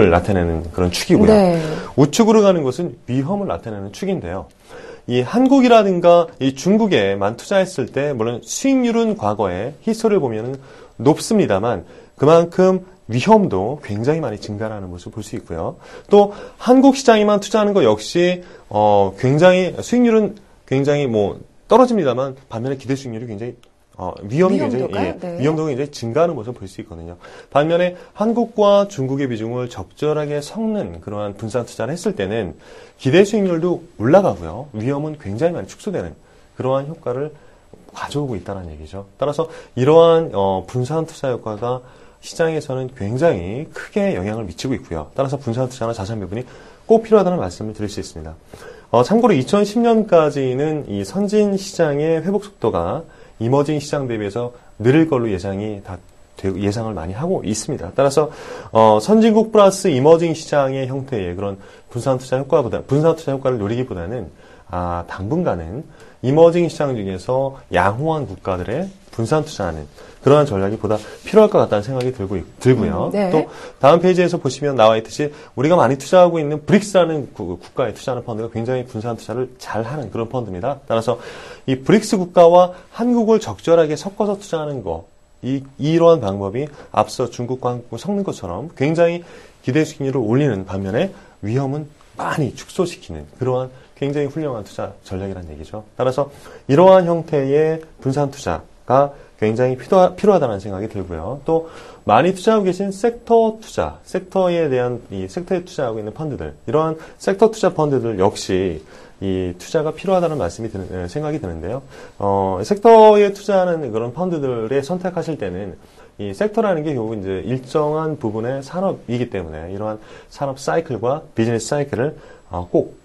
나타내는 그런 축이고요. 네. 우측으로 가는 것은 위험을 나타내는 축인데요. 이 한국이라든가 이 중국에만 투자했을 때 물론 수익률은 과거에 히스토리를 보면은 높습니다만 그만큼 위험도 굉장히 많이 증가하는 모습을 볼 수 있고요. 또 한국 시장에만 투자하는 것 역시 굉장히 수익률은 굉장히 떨어집니다만 반면에 기대 수익률이 굉장히 위험도가 굉장히 증가하는 모습을 볼 수 있거든요. 반면에 한국과 중국의 비중을 적절하게 섞는 그러한 분산 투자를 했을 때는 기대 수익률도 올라가고요. 위험은 굉장히 많이 축소되는 그러한 효과를 가져오고 있다는 얘기죠. 따라서 이러한 분산 투자 효과가 시장에서는 굉장히 크게 영향을 미치고 있고요. 따라서 분산 투자나 자산 배분이 꼭 필요하다는 말씀을 드릴 수 있습니다. 참고로 2010년까지는 이 선진 시장의 회복 속도가 이머징 시장 대비해서 느릴 걸로 예상을 많이 하고 있습니다. 따라서 선진국 플러스 이머징 시장의 형태의 그런 분산 투자 효과를 노리기보다는 당분간은 이머징 시장 중에서 양호한 국가들의 분산 투자하는 그러한 전략이 보다 필요할 것 같다는 생각이 들고요. 네. 또 다음 페이지에서 보시면 나와 있듯이 우리가 많이 투자하고 있는 브릭스라는 국가에 투자하는 펀드가 굉장히 분산 투자를 잘하는 그런 펀드입니다. 따라서 이 브릭스 국가와 한국을 적절하게 섞어서 투자하는 거 이러한 방법이 앞서 중국과 한국을 섞는 것처럼 굉장히 기대 수익률을 올리는 반면에 위험은 많이 축소시키는 그러한 굉장히 훌륭한 투자 전략이라는 얘기죠. 따라서 이러한 형태의 분산 투자가 굉장히 필요하다는 생각이 들고요. 또 많이 투자하고 계신 섹터에 투자하고 있는 펀드들, 이러한 섹터 투자 펀드들 역시 이 투자가 필요하다는 생각이 드는데요. 섹터에 투자하는 그런 펀드들에 선택하실 때는 이 섹터라는 게 결국 이제 일정한 부분의 산업이기 때문에 이러한 산업 사이클과 비즈니스 사이클을 꼭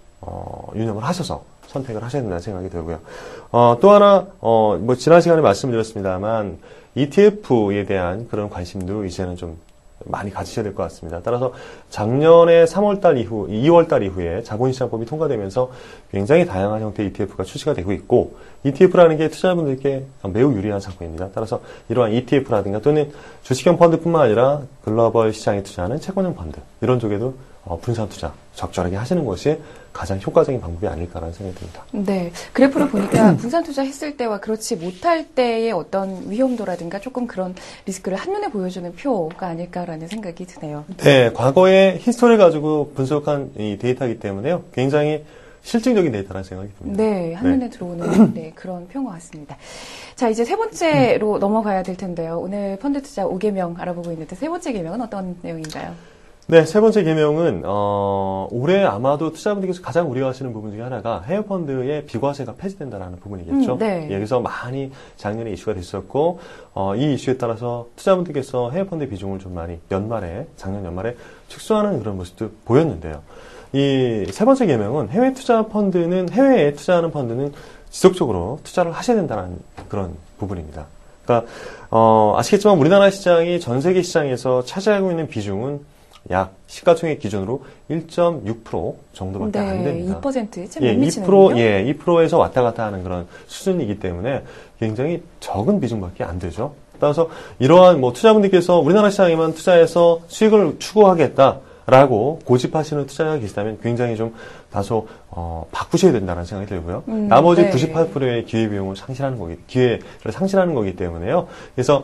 유념을 하셔서 선택을 하셔야 된다는 생각이 들고요. 또 하나, 지난 시간에 말씀드렸습니다만, ETF에 대한 그런 관심도 이제는 좀 많이 가지셔야 될 것 같습니다. 따라서 작년에 2월달 이후에 자본시장법이 통과되면서 굉장히 다양한 형태의 ETF가 출시가 되고 있고, ETF라는 게 투자자분들께 매우 유리한 상품입니다. 따라서 이러한 ETF라든가 또는 주식형 펀드뿐만 아니라 글로벌 시장에 투자하는 채권형 펀드, 이런 쪽에도 분산 투자 적절하게 하시는 것이 가장 효과적인 방법이 아닐까라는 생각이 듭니다. 네. 그래프를 보니까 분산 투자 했을 때와 그렇지 못할 때의 어떤 위험도라든가 조금 그런 리스크를 한눈에 보여주는 표가 아닐까라는 생각이 드네요. 네. 과거의 히스토리를 가지고 분석한 이 데이터이기 때문에요. 굉장히 실증적인 데이터라는 생각이 듭니다. 네. 한눈에 들어오는 그런 표인 것 같습니다. 자, 이제 세 번째로 넘어가야 될 텐데요. 오늘 펀드 투자 5개명 알아보고 있는데 세 번째 개명은 어떤 내용인가요? 네, 세 번째 개명은 올해 아마도 투자분들께서 가장 우려하시는 부분 중에 하나가 해외 펀드의 비과세가 폐지된다는 부분이겠죠. 네. 여기서 많이 작년에 이슈가 됐었고 이 이슈에 따라서 투자분들께서 해외 펀드 비중을 좀 많이 작년 연말에 축소하는 그런 모습도 보였는데요. 이 세 번째 개명은 해외에 투자하는 펀드는 지속적으로 투자를 하셔야 된다는 그런 부분입니다. 그러니까 아시겠지만 우리나라 시장이 전 세계 시장에서 차지하고 있는 비중은 약 시가총액 기준으로 1.6% 정도밖에 안 됩니다. 2%에 참 못 미치는군요. 2%에서 왔다 갔다 하는 그런 수준이기 때문에 굉장히 적은 비중밖에 안 되죠. 따라서 이러한 투자분들께서 우리나라 시장에만 투자해서 수익을 추구하겠다라고 고집하시는 투자자가 계시다면 굉장히 좀 다소 바꾸셔야 된다는 생각이 들고요. 나머지 네. 98%의 기회를 상실하는 거기 때문에요. 그래서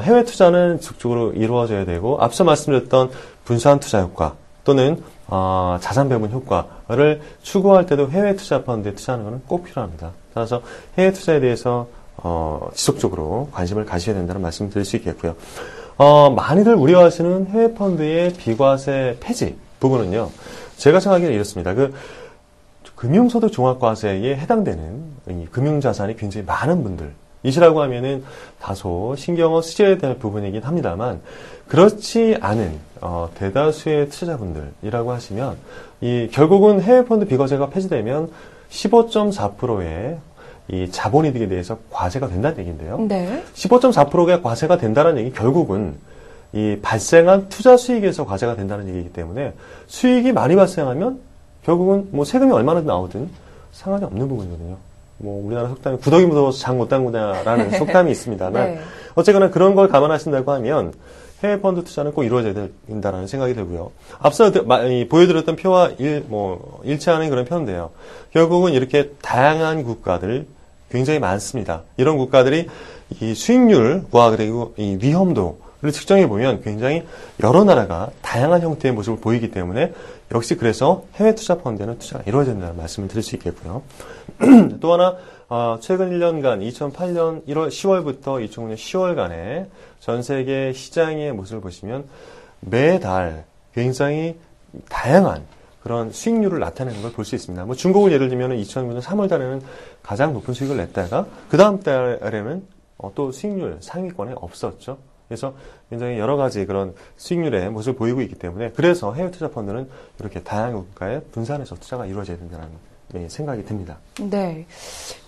해외 투자는 적극적으로 이루어져야 되고 앞서 말씀드렸던 분산 투자 효과 또는 자산 배분 효과를 추구할 때도 해외 투자 펀드에 투자하는 것은 꼭 필요합니다. 따라서 해외 투자에 대해서 지속적으로 관심을 가지셔야 된다는 말씀을 드릴 수 있겠고요. 많이들 우려하시는 해외 펀드의 비과세 폐지 부분은요. 제가 생각하기에는 이렇습니다. 금융소득 종합과세에 해당되는 이 금융자산이 굉장히 많은 분들이시라고 하면은 다소 신경을 쓰셔야 될 부분이긴 합니다만 그렇지 않은 대다수의 투자자분들이라고 하시면 결국은 해외펀드 비과세가 폐지되면 15.4%의 이 자본이득에 대해서 과세가 된다는 얘기인데요. 네. 15.4%가 과세가 된다는 얘기 결국은 이 발생한 투자 수익에서 과세가 된다는 얘기이기 때문에 수익이 많이 발생하면 결국은 세금이 얼마나 나오든 상관이 없는 부분이거든요. 우리나라 속담이 구더기 묻어서 장 못 담그다라는 속담이 있습니다만 네. 어쨌거나 그런 걸 감안하신다고 하면 해외 펀드 투자는 꼭 이루어져야 된다는 생각이 들고요. 앞서 보여드렸던 표와 일치하는 그런 표인데요. 결국은 이렇게 다양한 국가들 굉장히 많습니다. 이런 국가들이 이 수익률과 그리고 이 위험도를 측정해 보면 굉장히 여러 나라가 다양한 형태의 모습을 보이기 때문에 역시 그래서 해외 투자 펀드에는 투자가 이루어진다는 말씀을 드릴 수 있겠고요. 또 하나 최근 1년간 2008년 1월 10월부터 2009년 10월간의 전 세계 시장의 모습을 보시면 매달 굉장히 다양한 그런 수익률을 나타내는 걸 볼 수 있습니다. 뭐 중국을 예를 들면 2009년 3월 달에는 가장 높은 수익을 냈다가 그 다음 달에는 또 수익률 상위권에 없었죠. 그래서 굉장히 여러 가지 그런 수익률의 모습을 보이고 있기 때문에 그래서 해외 투자 펀드는 이렇게 다양한 국가에 분산해서 투자가 이루어져야 된다는 생각이 듭니다. 네.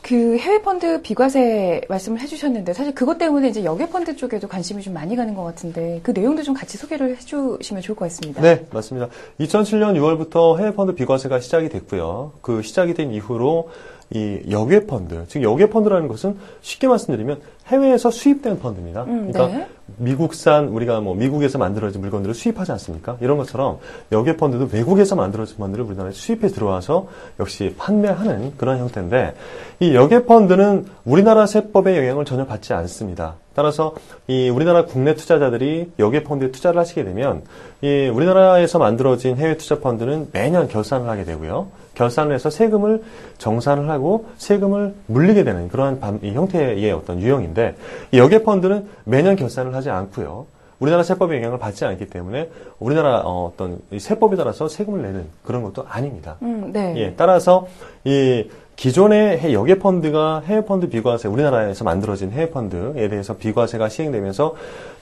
그 해외 펀드 비과세 말씀을 해주셨는데 사실 그것 때문에 이제 역외 펀드 쪽에도 관심이 좀 많이 가는 것 같은데 그 내용도 좀 같이 소개를 해주시면 좋을 것 같습니다. 네, 맞습니다. 2007년 6월부터 해외 펀드 비과세가 시작이 됐고요. 그 시작이 된 이후로 이 역외 펀드, 즉 역외 펀드라는 것은 쉽게 말씀드리면 해외에서 수입된 펀드입니다. 그러니까 네. 미국산 우리가 뭐 미국에서 만들어진 물건들을 수입하지 않습니까? 이런 것처럼 역외 펀드도 외국에서 만들어진 펀드를 우리나라에 수입해 들어와서 역시 판매하는 그런 형태인데 이 역외 펀드는 우리나라 세법의 영향을 전혀 받지 않습니다. 따라서 이 우리나라 국내 투자자들이 역외 펀드에 투자를 하시게 되면 이 우리나라에서 만들어진 해외 투자 펀드는 매년 결산을 하게 되고요. 결산을 해서 세금을 정산을 하고 세금을 물리게 되는 그러한 이 형태의 어떤 유형인데 이 역외 펀드는 매년 결산을 하지 않고요. 우리나라 세법의 영향을 받지 않기 때문에 우리나라 어떤 이 세법에 따라서 세금을 내는 그런 것도 아닙니다. 네. 예, 따라서 이 기존의 역외 펀드가 해외 펀드 비과세, 우리나라에서 만들어진 해외 펀드에 대해서 비과세가 시행되면서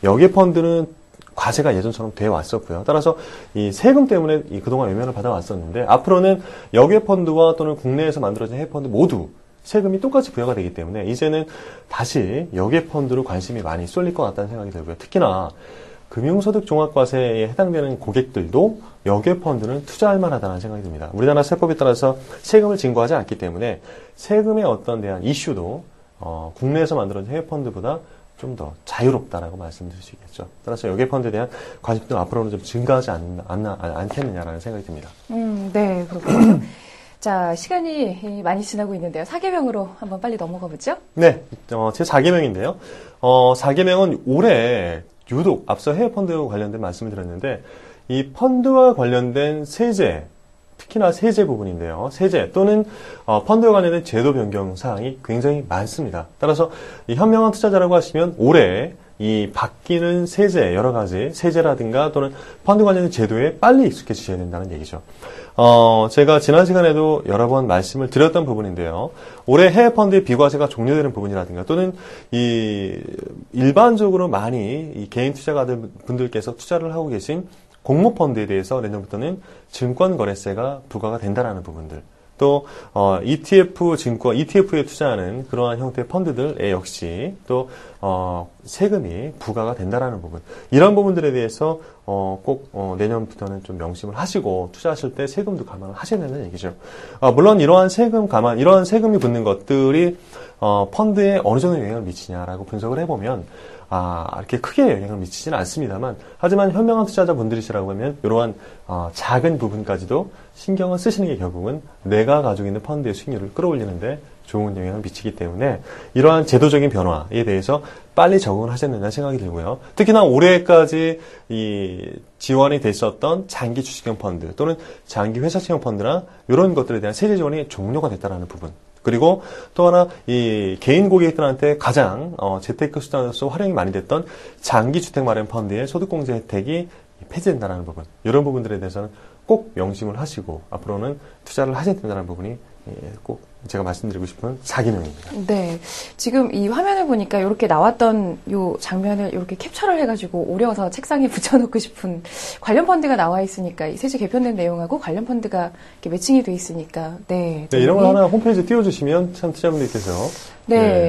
역외 펀드는 과세가 예전처럼 돼 왔었고요. 따라서 이 세금 때문에 그동안 외면을 받아왔었는데 앞으로는 역외 펀드와 또는 국내에서 만들어진 해외 펀드 모두 세금이 똑같이 부여가 되기 때문에 이제는 다시 역외 펀드로 관심이 많이 쏠릴 것 같다는 생각이 들고요. 특히나 금융소득 종합과세에 해당되는 고객들도 역외 펀드는 투자할 만하다는 생각이 듭니다. 우리나라 세법에 따라서 세금을 징고하지 않기 때문에 세금의 어떤 대한 이슈도 국내에서 만들어진 해외 펀드보다 좀 더 자유롭다라고 말씀드릴 수 있겠죠. 따라서 역외 펀드에 대한 관심도 앞으로는 좀 증가하지 않겠느냐라는 생각이 듭니다. 네, 그렇군요. 자, 시간이 많이 지나고 있는데요. 4개명으로 한번 빨리 넘어가 보죠. 네, 제 4개명인데요. 4개명은 올해 유독 앞서 해외 펀드와 관련된 말씀을 드렸는데 이 펀드와 관련된 세제, 특히나 세제 부분인데요. 세제 또는 펀드와 관련된 제도 변경 사항이 굉장히 많습니다. 따라서 이 현명한 투자자라고 하시면 올해 이 바뀌는 세제, 여러 가지 세제라든가 또는 펀드 관련된 제도에 빨리 익숙해지셔야 된다는 얘기죠. 제가 지난 시간에도 여러 번 말씀을 드렸던 부분인데요. 올해 해외 펀드의 비과세가 종료되는 부분이라든가 또는 이 일반적으로 많이 이 개인 투자가들 분들께서 투자를 하고 계신 공모펀드에 대해서 내년부터는 증권거래세가 부과가 된다는 부분들. 또 ETF 증권, ETF에 투자하는 그러한 형태의 펀드들에 역시 또 세금이 부과가 된다는 부분. 이런 부분들에 대해서 꼭 내년부터는 좀 명심을 하시고 투자하실 때 세금도 감안을 하셔야 된다는 얘기죠. 물론 이러한 세금 감안, 이러한 세금이 붙는 것들이 펀드에 어느 정도 영향을 미치냐라고 분석을 해보면 이렇게 크게 영향을 미치지는 않습니다만, 하지만 현명한 투자자분들이시라고 하면 이러한 작은 부분까지도 신경을 쓰시는 게 결국은 내가 가지고 있는 펀드의 수익률을 끌어올리는데 좋은 영향을 미치기 때문에 이러한 제도적인 변화에 대해서 빨리 적응을 하셔야 된다는 생각이 들고요. 특히나 올해까지 이 지원이 됐었던 장기 주식형 펀드 또는 장기 회사채형 펀드나 이런 것들에 대한 세제 지원이 종료가 됐다는 부분. 그리고 또 하나 이 개인 고객들한테 가장 재테크 수단으로서 활용이 많이 됐던 장기 주택 마련 펀드의 소득공제 혜택이 폐지된다는 부분, 이런 부분들에 대해서는 꼭 명심을 하시고 앞으로는 투자를 하셔야 된다는 부분이 꼭 제가 말씀드리고 싶은 4개명입니다. 네. 지금 이 화면을 보니까 이렇게 나왔던 요 장면을 이렇게 캡처를 해가지고 오려서 책상에 붙여놓고 싶은 관련 펀드가 나와 있으니까 이 세제 개편된 내용하고 관련 펀드가 이렇게 매칭이 돼 있으니까 네. 이런 걸 하나 홈페이지에 띄워주시면 참 투자분들께서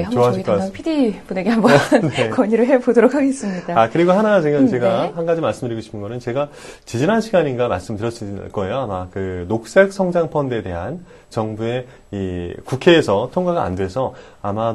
한번 저희 담당 PD 분에게 한번 네. 건의를 해보도록 하겠습니다. 그리고 하나 제가 네. 한 가지 말씀드리고 싶은 거는 제가 지지난 시간인가 말씀드렸을 거예요. 아마 그 녹색 성장 펀드에 대한 정부의 이 국회에서 통과가 안 돼서 아마